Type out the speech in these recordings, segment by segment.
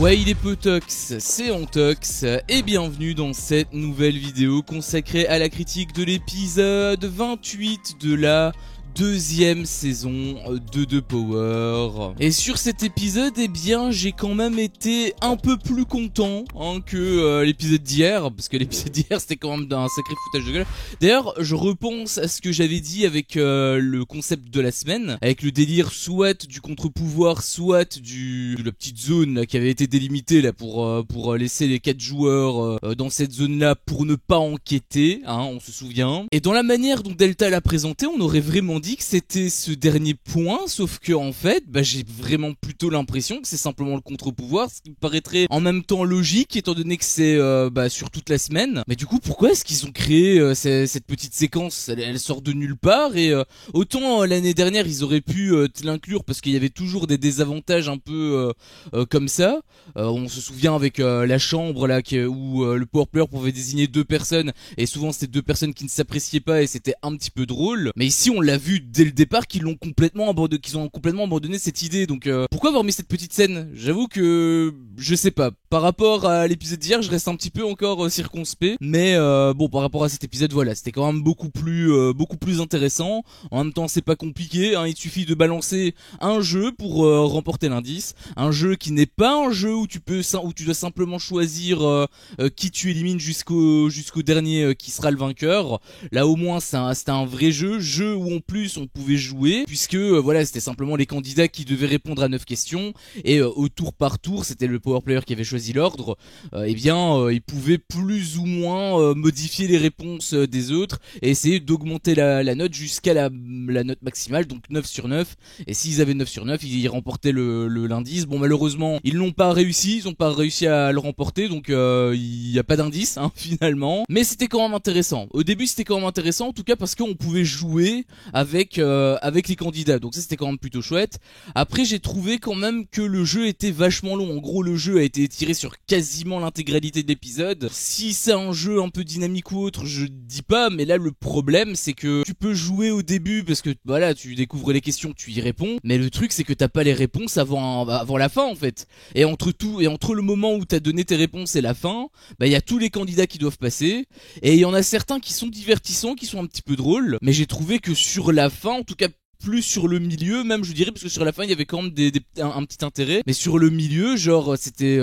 Ouais, il est Potox, c'est Antox, et bienvenue dans cette nouvelle vidéo consacrée à la critique de l'épisode 28 de la deuxième saison de The Power. Et sur cet épisode, eh bien, j'ai quand même été un peu plus content que l'épisode d'hier, parce que l'épisode d'hier c'était quand même un sacré foutage de gueule. D'ailleurs, je repense à ce que j'avais dit avec le concept de la semaine, avec le délire soit du contre-pouvoir, soit de la petite zone là, qui avait été délimitée là pour laisser les 4 joueurs dans cette zone-là pour ne pas enquêter, on se souvient. Et dans la manière dont Delta l'a présenté, on aurait vraiment dit que c'était ce dernier point, sauf que en fait, j'ai vraiment plutôt l'impression que c'est simplement le contre-pouvoir, ce qui me paraîtrait en même temps logique, étant donné que c'est sur toute la semaine. Mais du coup, pourquoi est-ce qu'ils ont créé cette petite séquence? Elle sort de nulle part, et autant l'année dernière ils auraient pu l'inclure parce qu'il y avait toujours des désavantages un peu comme ça. On se souvient avec la chambre là où le power player pouvait désigner 2 personnes, et souvent c'était 2 personnes qui ne s'appréciaient pas et c'était un petit peu drôle. Mais ici on l'a vu dès le départ qu'ils ont complètement abandonné cette idée. Donc pourquoi avoir mis cette petite scène? J'avoue que je sais pas. Par rapport à l'épisode d'hier, je reste un petit peu encore circonspect. Mais bon, par rapport à cet épisode, voilà, c'était quand même beaucoup plus intéressant. En même temps, c'est pas compliqué. Il suffit de balancer un jeu pour remporter l'indice. Un jeu qui n'est pas un jeu où tu dois simplement choisir qui tu élimines jusqu'au dernier qui sera le vainqueur. Là, au moins, c'était un vrai jeu où en plus on pouvait jouer, puisque voilà, c'était simplement les candidats qui devaient répondre à 9 questions, et au tour par tour, c'était le power player qui avait choisi l'ordre, il pouvait plus ou moins modifier les réponses des autres et essayer d'augmenter la note jusqu'à la note maximale, donc 9 sur 9, et s'ils avaient 9 sur 9, ils remportaient l'indice. Bon, malheureusement, ils n'ont pas réussi, à le remporter, donc il n'y a pas d'indice finalement, mais c'était quand même intéressant. Au début, c'était quand même intéressant, en tout cas parce qu'on pouvait jouer avec les candidats, donc ça c'était quand même plutôt chouette. Après, j'ai trouvé quand même que le jeu était vachement long. En gros, le jeu a été étiré sur quasiment l'intégralité de l'épisode. Si c'est un jeu un peu dynamique ou autre, je dis pas, mais là le problème c'est que tu peux jouer au début parce que voilà, tu découvres les questions, tu y réponds, mais le truc c'est que t'as pas les réponses avant la fin en fait. Et entre le moment où t'as donné tes réponses et la fin, il y a tous les candidats qui doivent passer, et il y en a certains qui sont divertissants, qui sont un petit peu drôles, mais j'ai trouvé que sur la fin, en tout cas plus sur le milieu même, je dirais, parce que sur la fin il y avait quand même un petit intérêt, mais sur le milieu, genre c'était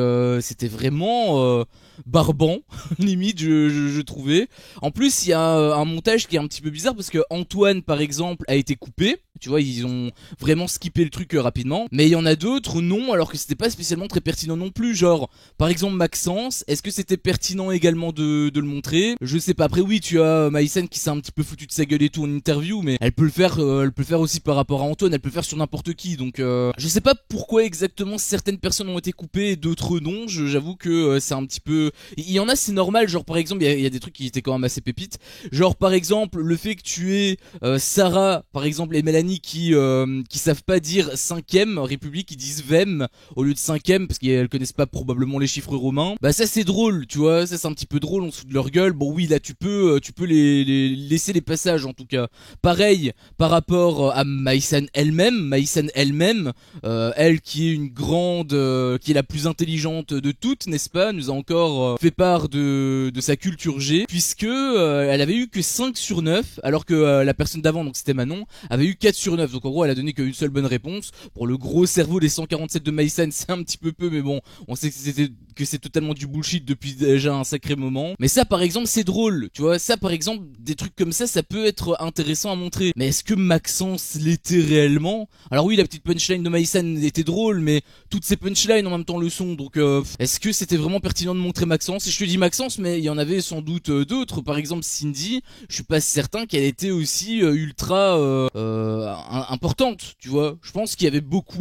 vraiment barbant limite, je trouvais. En plus, il y a un montage qui est un petit peu bizarre, parce que Antoine par exemple a été coupé, tu vois, ils ont vraiment skippé le truc rapidement, mais il y en a d'autres non, alors que c'était pas spécialement très pertinent non plus. Genre par exemple Maxence, est-ce que c'était pertinent également de le montrer? Je sais pas. Après oui, tu as Maïsen qui s'est un petit peu foutu de sa gueule et tout en interview, mais elle peut le faire aussi par rapport à Antoine, elle peut le faire sur n'importe qui, donc je sais pas pourquoi exactement certaines personnes ont été coupées et d'autres non. J'avoue que c'est un petit peu, il y en a c'est normal, genre par exemple il y a des trucs qui étaient quand même assez pépites, genre par exemple le fait que tu aies Sarah par exemple et Mélanie qui savent pas dire 5ème République, qui disent Vem au lieu de 5ème parce qu'elles connaissent pas probablement les chiffres romains. Ça c'est drôle, tu vois, ça c'est un petit peu drôle, on se fout de leur gueule. Bon oui, là tu peux les laisser les passages en tout cas. Pareil par rapport à Maïsen elle-même, elle qui est une grande, qui est la plus intelligente de toutes, n'est-ce pas, nous a encore fait part de sa culture G, puisque elle avait eu que 5 sur 9, alors que la personne d'avant, donc c'était Manon, avait eu 4 sur 9, donc en gros elle a donné qu'une seule bonne réponse. Pour le gros cerveau des 147 de Maïsen, c'est un petit peu mais bon, on sait que c'est totalement du bullshit depuis déjà un sacré moment. Mais ça par exemple c'est drôle, tu vois, ça par exemple, des trucs comme ça peut être intéressant à montrer. Mais est-ce que Maxence l'était réellement? Alors oui, la petite punchline de Maïsen était drôle, mais toutes ces punchlines en même temps le sont, donc est-ce que c'était vraiment pertinent de montrer Maxence? Et je te dis Maxence, mais il y en avait sans doute d'autres. Par exemple Cindy, je suis pas certain qu'elle était aussi ultra importante, tu vois. Je pense qu'il y avait beaucoup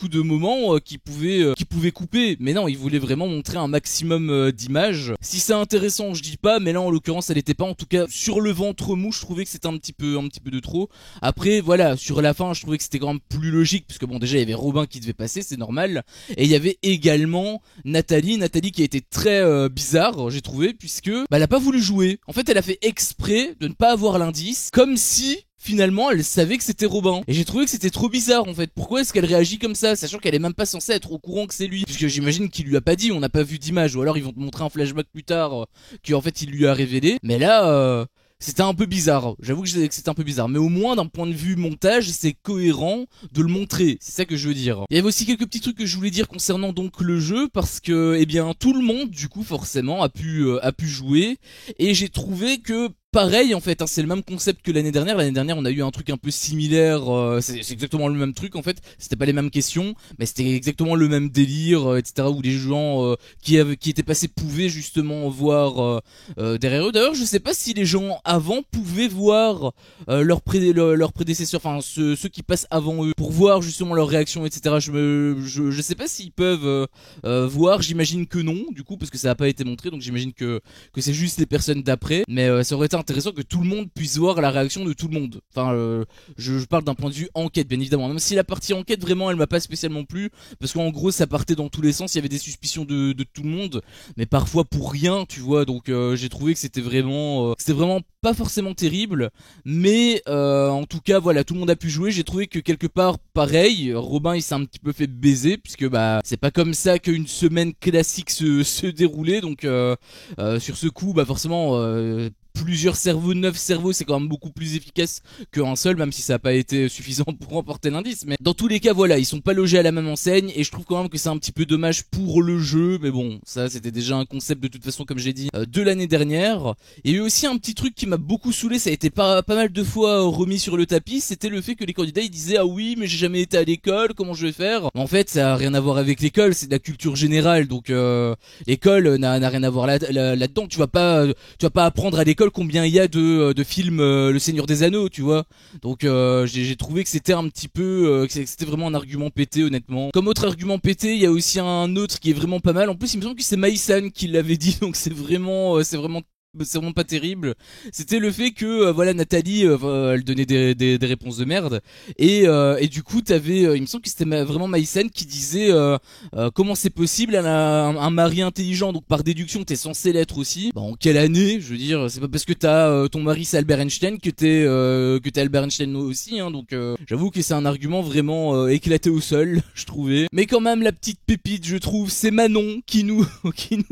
de moments qui pouvaient couper, mais non, ils voulaient vraiment montrer un maximum d'images. Si c'est intéressant, je dis pas, mais là en l'occurrence elle était pas. En tout cas sur le ventre mou, je trouvais que c'était un petit peu de trop. Après voilà, sur la fin je trouvais que c'était quand même plus logique, puisque bon, déjà il y avait Robin qui devait passer, c'est normal, et il y avait également Nathalie qui a été très bizarre, j'ai trouvé, puisque elle a pas voulu jouer. En fait elle a fait exprès de ne pas avoir l'indice, comme si finalement elle savait que c'était Robin. Et j'ai trouvé que c'était trop bizarre en fait. Pourquoi est-ce qu'elle réagit comme ça, sachant qu'elle est même pas censée être au courant que c'est lui, puisque j'imagine qu'il lui a pas dit, on n'a pas vu d'image, ou alors ils vont te montrer un flashback plus tard qu'en fait il lui a révélé. Mais là c'était un peu bizarre, j'avoue que c'était un peu bizarre, mais au moins d'un point de vue montage c'est cohérent de le montrer, c'est ça que je veux dire. Il y avait aussi quelques petits trucs que je voulais dire concernant donc le jeu, parce que eh bien tout le monde du coup forcément a pu jouer, et j'ai trouvé que pareil en fait, hein, c'est le même concept que l'année dernière. L'année dernière on a eu un truc un peu similaire, c'est exactement le même truc en fait, c'était pas les mêmes questions, mais c'était exactement le même délire, etc. où les gens qui étaient passés pouvaient justement voir derrière eux. D'ailleurs je sais pas si les gens avant pouvaient voir leurs prédécesseurs, enfin ceux qui passent avant eux, pour voir justement leur réaction, etc. Je sais pas s'ils peuvent voir, j'imagine que non du coup, parce que ça a pas été montré, donc j'imagine que c'est juste les personnes d'après, mais ça aurait été intéressant que tout le monde puisse voir la réaction de tout le monde. Enfin, je parle d'un point de vue enquête, bien évidemment. Même si la partie enquête, vraiment, elle m'a pas spécialement plu, parce qu'en gros, ça partait dans tous les sens. Il y avait des suspicions de tout le monde, mais parfois pour rien, tu vois. Donc, j'ai trouvé que c'était vraiment pas forcément terrible, mais en tout cas, voilà, tout le monde a pu jouer. J'ai trouvé que quelque part, pareil, Robin, il s'est un petit peu fait baiser, puisque bah, c'est pas comme ça qu'une semaine classique se déroulait. Donc, sur ce coup, bah forcément. Plusieurs cerveaux, 9 cerveaux, c'est quand même beaucoup plus efficace qu'un seul, même si ça n'a pas été suffisant pour remporter l'indice. Mais dans tous les cas, voilà, ils sont pas logés à la même enseigne, et je trouve quand même que c'est un petit peu dommage pour le jeu. Mais bon, ça c'était déjà un concept de toute façon, comme j'ai dit, de l'année dernière. Et il y a eu aussi un petit truc qui m'a beaucoup saoulé, ça a été pas mal de fois remis sur le tapis, c'était le fait que les candidats ils disaient ah oui mais j'ai jamais été à l'école, comment je vais faire. En fait ça a rien à voir avec l'école, c'est de la culture générale, donc l'école n'a rien à voir là-dedans. Tu vas pas apprendre à l'école combien il y a de films Le Seigneur des Anneaux, tu vois. Donc j'ai trouvé que c'était un petit peu que c'était vraiment un argument pété, honnêtement. Comme autre argument pété, il y a aussi un autre qui est vraiment pas mal. En plus, il me semble que c'est Maïsan qui l'avait dit, donc c'est vraiment pas terrible. C'était le fait que voilà, Nathalie elle donnait des réponses de merde, et du coup t'avais il me semble que c'était vraiment Maïsen qui disait comment c'est possible, elle a un mari intelligent, donc par déduction t'es censé l'être aussi. Bah, en quelle année, je veux dire, c'est pas parce que t'as ton mari c'est Albert Einstein que t'es Albert Einstein aussi, hein. Donc j'avoue que c'est un argument vraiment éclaté au sol, je trouvais. Mais quand même la petite pépite, je trouve, c'est Manon qui nous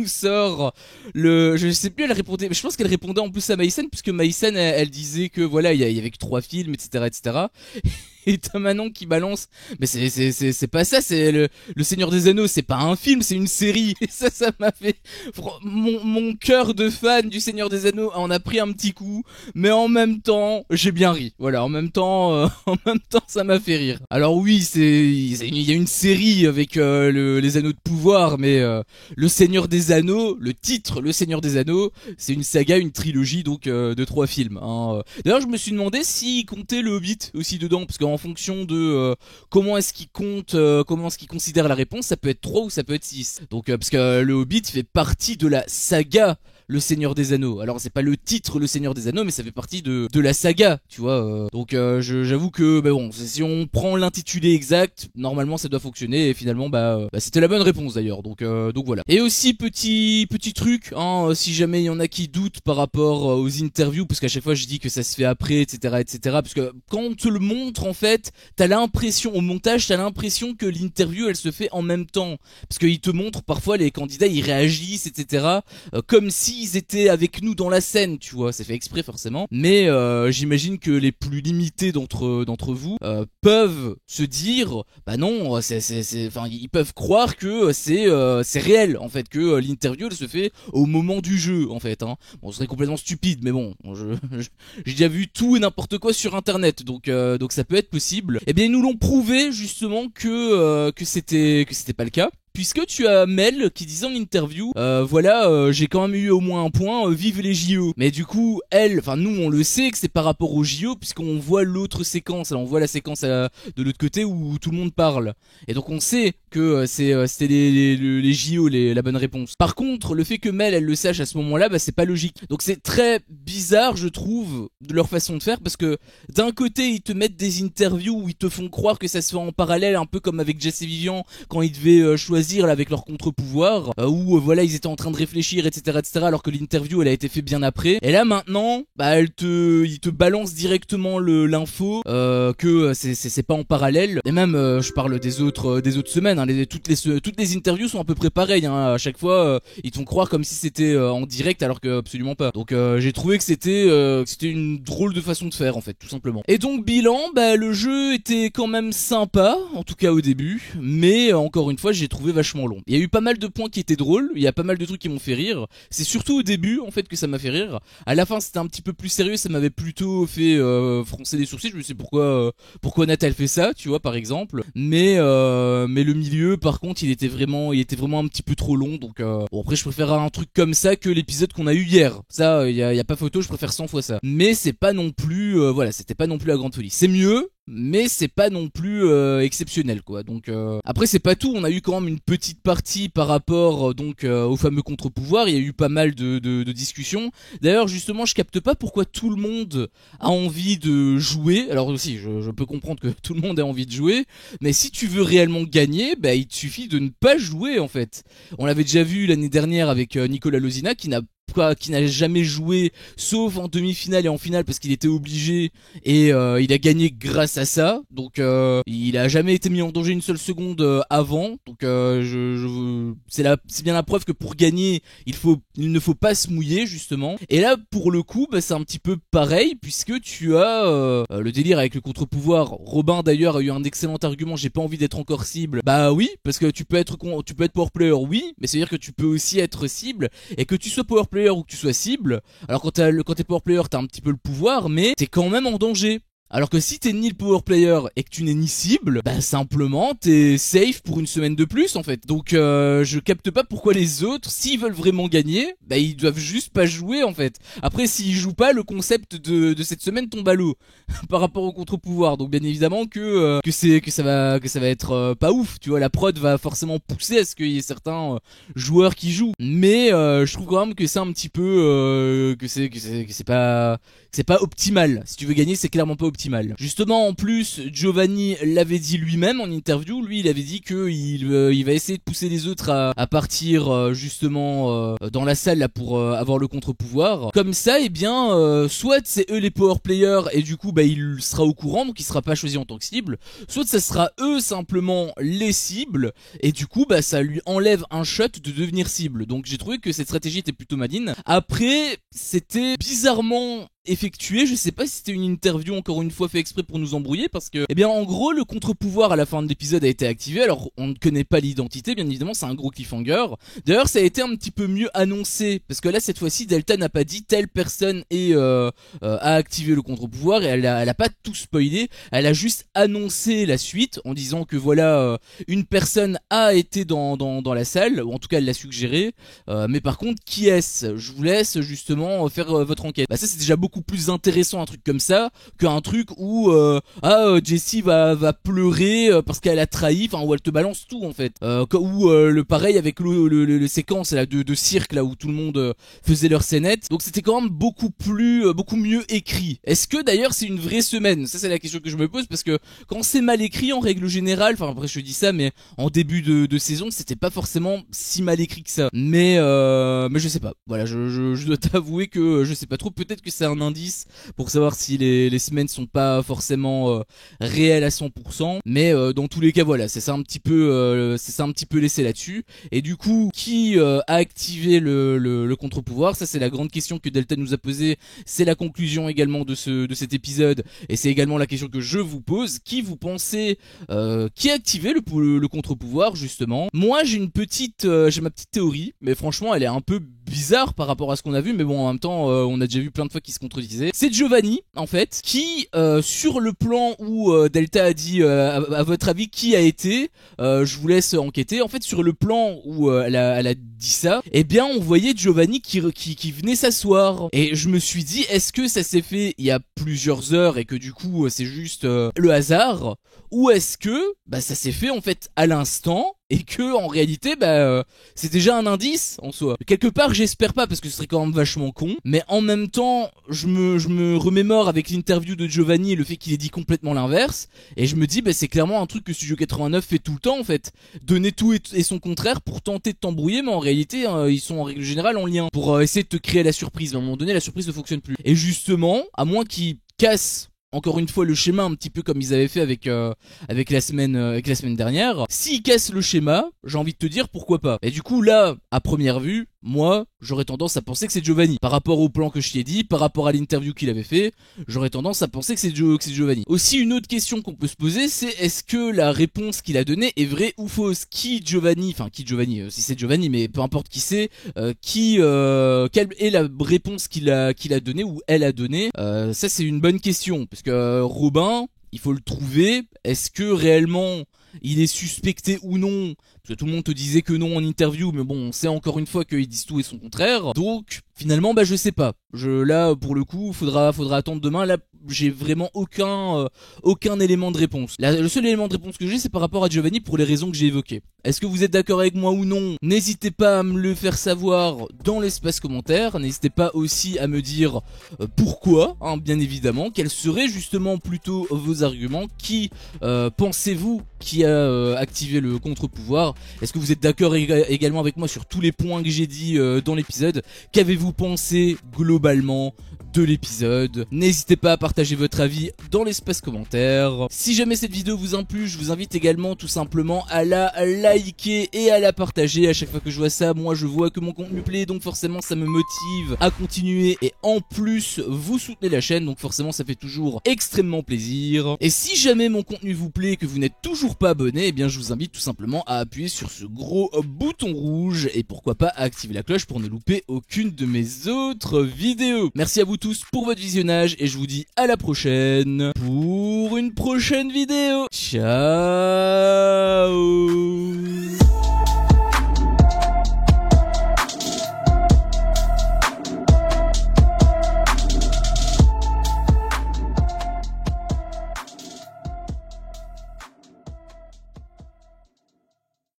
sort je sais plus, elle répondait, je pense qu'elle répondait en plus à Maïsen, puisque Maïsen elle disait que voilà, il y avait que 3 films, etc. Et t'as Manon qui balance, mais c'est pas ça, c'est le Seigneur des Anneaux, c'est pas un film, c'est une série. Et ça m'a fait, mon cœur de fan du Seigneur des Anneaux en a pris un petit coup, mais en même temps j'ai bien ri. Voilà, en même temps ça m'a fait rire. Alors oui, il y a une série avec les Anneaux de pouvoir, mais le Seigneur des Anneaux, le titre Le Seigneur des Anneaux, c'est une saga, une trilogie, donc de 3 films, hein. D'ailleurs je me suis demandé s'il comptait le Hobbit aussi dedans, parce qu'en fonction de comment est-ce qu'il compte, comment est-ce qu'il considère la réponse, ça peut être 3 ou ça peut être 6. Donc parce que le Hobbit fait partie de la saga Le Seigneur des Anneaux. Alors c'est pas le titre Le Seigneur des Anneaux, mais ça fait partie de la saga, tu vois. Donc j'avoue que bah bon, si on prend l'intitulé exact, normalement ça doit fonctionner, et finalement c'était la bonne réponse d'ailleurs. Donc voilà. Et aussi petit truc, hein, si jamais il y en a qui doutent par rapport aux interviews, parce qu'à chaque fois je dis que ça se fait après, etc., parce que quand on te le montre, en fait, t'as l'impression au montage, t'as l'impression que l'interview elle se fait en même temps, parce qu'ils te montrent parfois les candidats, ils réagissent, etc., comme s'ils étaient avec nous dans la scène, tu vois. C'est fait exprès forcément, mais j'imagine que les plus limités d'entre vous peuvent se dire bah non, enfin ils peuvent croire que c'est réel, en fait, que l'interview elle se fait au moment du jeu, en fait, hein. Bon, ce serait complètement stupide, mais bon, j'ai déjà vu tout et n'importe quoi sur internet, donc ça peut être possible. Et bien ils nous l'ont prouvé justement que c'était pas le cas. Puisque tu as Mel qui disait en interview, voilà, j'ai quand même eu au moins un point, vive les JO. Mais du coup, nous on le sait que c'est par rapport aux JO, puisqu'on voit l'autre séquence, alors on voit la séquence de l'autre côté où tout le monde parle. Et donc on sait que c'était les JO la bonne réponse. Par contre, le fait que Mel elle le sache à ce moment-là, bah c'est pas logique. Donc c'est très bizarre, je trouve, de leur façon de faire, parce que d'un côté ils te mettent des interviews où ils te font croire que ça se fait en parallèle, un peu comme avec Jess et Vivian quand ils devaient choisir choisir là avec leur contre-pouvoir, où voilà ils étaient en train de réfléchir, etc., alors que l'interview elle a été faite bien après. Et là maintenant, bah ils te balancent directement l'info que c'est pas en parallèle. Et même je parle des autres semaines, hein, toutes les interviews sont à peu près pareilles, hein, à chaque fois ils te font croire comme si c'était en direct alors que absolument pas. Donc j'ai trouvé que c'était une drôle de façon de faire en fait, tout simplement. Et donc bilan, bah le jeu était quand même sympa, en tout cas au début, mais encore une fois j'ai trouvé vachement long. Il y a eu pas mal de points qui étaient drôles, il y a pas mal de trucs qui m'ont fait rire. C'est surtout au début en fait que ça m'a fait rire. À la fin c'était un petit peu plus sérieux, ça m'avait plutôt fait froncer les sourcils. Je me sais pourquoi Natal fait ça, tu vois par exemple. Mais le milieu par contre il était vraiment un petit peu trop long. Donc bon après je préfère un truc comme ça que l'épisode qu'on a eu hier. Ça y a pas photo, je préfère 100 fois ça. Mais c'est pas non plus voilà, c'était pas non plus la grande folie. C'est mieux, mais c'est pas non plus exceptionnel quoi. Donc après c'est pas tout, on a eu quand même une petite partie par rapport donc au fameux contre-pouvoir. Il y a eu pas mal de discussions. D'ailleurs justement je capte pas pourquoi tout le monde a envie de jouer. Alors aussi je peux comprendre que tout le monde a envie de jouer, mais si tu veux réellement gagner, bah il te suffit de ne pas jouer en fait. On l'avait déjà vu l'année dernière avec Nicolas Lozina qui n'a jamais joué sauf en demi-finale et en finale parce qu'il était obligé et il a gagné grâce à ça. Donc il a jamais été mis en danger une seule seconde avant. Donc c'est bien la preuve que pour gagner il ne faut pas se mouiller justement. Et là pour le coup bah, c'est un petit peu pareil puisque tu as le délire avec le contre-pouvoir. Robin d'ailleurs a eu un excellent argument, j'ai pas envie d'être encore cible. Bah oui, parce que tu peux être power player, oui, mais c'est à dire que tu peux aussi être cible et que tu sois power player ou que tu sois cible. Alors quand t'es power player t'as un petit peu le pouvoir mais t'es quand même en danger. Alors que si t'es ni le power player et que tu n'es ni cible, bah simplement t'es safe pour une semaine de plus en fait. Donc je capte pas pourquoi les autres, s'ils veulent vraiment gagner, bah ils doivent juste pas jouer en fait. Après s'ils jouent pas, le concept de cette semaine tombe à l'eau par rapport au contre-pouvoir. Donc bien évidemment que ça va être pas ouf. Tu vois, la prod va forcément pousser à ce qu'il y ait certains joueurs qui jouent. Mais je trouve quand même que c'est un petit peu que c'est pas optimal. Si tu veux gagner, c'est clairement pas optimal. Justement, en plus, Giovanni l'avait dit lui-même en interview. Lui, il avait dit que il va essayer de pousser les autres à partir justement dans la salle là pour avoir le contre-pouvoir. Comme ça, eh bien, soit c'est eux les power players et du coup, bah, il sera au courant, donc il sera pas choisi en tant que cible. Soit ça sera eux simplement les cibles et du coup, bah, ça lui enlève un shot de devenir cible. Donc j'ai trouvé que cette stratégie était plutôt maligne. Après, c'était bizarrement effectué, je sais pas si c'était une interview encore une fois fait exprès pour nous embrouiller parce que, eh bien en gros le contre-pouvoir à la fin de l'épisode a été activé. Alors on ne connaît pas l'identité, bien évidemment c'est un gros cliffhanger. D'ailleurs ça a été un petit peu mieux annoncé parce que là cette fois-ci Delta n'a pas dit telle personne a activé le contre-pouvoir et elle a pas tout spoilé, elle a juste annoncé la suite en disant que voilà une personne a été dans la salle, ou en tout cas elle l'a suggéré, mais par contre qui est-ce? Je vous laisse justement faire votre enquête. Bah ça c'est déjà beaucoup plus intéressant un truc comme ça qu'un truc où Jessie va pleurer parce qu'elle a trahi, enfin où elle te balance tout en fait, ou le pareil avec le séquence là de cirque là où tout le monde faisait leur scénette. Donc c'était quand même beaucoup mieux écrit. Est-ce que d'ailleurs c'est une vraie semaine? Ça c'est la question que je me pose parce que quand c'est mal écrit en règle générale, enfin après je dis ça mais en début de saison c'était pas forcément si mal écrit que ça. Mais je sais pas. Voilà, je dois t'avouer que je sais pas trop. Peut-être que c'est un indice pour savoir si les semaines sont pas forcément réelles à 100%, mais dans tous les cas voilà, c'est ça un petit peu laissé là-dessus. Et du coup qui a activé le contre-pouvoir, ça c'est la grande question que Delta nous a posée, c'est la conclusion également de cet épisode et c'est également la question que je vous pose. Qui vous pensez qui a activé le contre-pouvoir justement? Moi j'ai ma petite théorie, mais franchement elle est un peu bizarre par rapport à ce qu'on a vu, mais bon en même temps on a déjà vu plein de fois qui se contredisait. C'est Giovanni en fait qui sur le plan où Delta a dit à votre avis qui a été, je vous laisse enquêter. En fait sur le plan où elle a dit ça, eh bien on voyait Giovanni qui venait s'asseoir et je me suis dit est-ce que ça s'est fait il y a plusieurs heures et que du coup c'est juste le hasard, ou est-ce que bah ça s'est fait en fait à l'instant et que en réalité c'est déjà un indice en soi. Quelque part j'espère pas parce que ce serait quand même vachement con, mais en même temps je me remémore avec l'interview de Giovanni et le fait qu'il ait dit complètement l'inverse, et je me dis c'est clairement un truc que Studio 89 fait tout le temps en fait, donner tout et son contraire pour tenter de t'embrouiller, mais en réalité ils sont en règle générale en lien pour essayer de te créer la surprise. Mais à un moment donné la surprise ne fonctionne plus, et justement à moins qu'ils cassent encore une fois le schéma un petit peu comme ils avaient fait avec la semaine dernière. S'ils cassent le schéma, j'ai envie de te dire pourquoi pas. Et du coup là, à première vue, moi, j'aurais tendance à penser que c'est Giovanni. Par rapport au plan que je t'ai dit, par rapport à l'interview qu'il avait fait, j'aurais tendance à penser que c'est Giovanni. Aussi, une autre question qu'on peut se poser, c'est est-ce que la réponse qu'il a donnée est vraie ou fausse? Si c'est Giovanni, mais peu importe qui c'est, quelle est la réponse qu'il a donnée ou elle a donnée? Ça c'est une bonne question, parce que Robin, il faut le trouver. Est-ce que réellement il est suspecté ou non? Parce que tout le monde te disait que non en interview, mais bon, on sait encore une fois qu'ils disent tout et son contraire. Donc, finalement, je sais pas. Là, pour le coup, faudra attendre demain. Là, j'ai vraiment aucun élément de réponse. Le seul élément de réponse que j'ai, c'est par rapport à Giovanni pour les raisons que j'ai évoquées. Est-ce que vous êtes d'accord avec moi ou non? N'hésitez pas à me le faire savoir dans l'espace commentaire. N'hésitez pas aussi à me dire pourquoi, bien évidemment. Quels seraient justement plutôt vos arguments? Qui pensez-vous qui a activé le contre-pouvoir? Est-ce que vous êtes d'accord également avec moi sur tous les points que j'ai dit dans l'épisode? Qu'avez-vous pensé globalement de l'épisode? N'hésitez pas à partager votre avis dans l'espace commentaire. Si jamais cette vidéo vous a plu, je vous invite également tout simplement à la liker et à la partager. À chaque fois que je vois ça, moi je vois que mon contenu plaît, donc forcément ça me motive à continuer, et en plus vous soutenez la chaîne, donc forcément ça fait toujours extrêmement plaisir. Et si jamais mon contenu vous plaît et que vous n'êtes toujours pas abonné, eh bien je vous invite tout simplement à appuyer sur ce gros bouton rouge, et pourquoi pas à activer la cloche pour ne louper aucune de mes autres vidéos. Merci à vous tous pour votre visionnage, et je vous dis à la prochaine pour une prochaine vidéo. Ciao.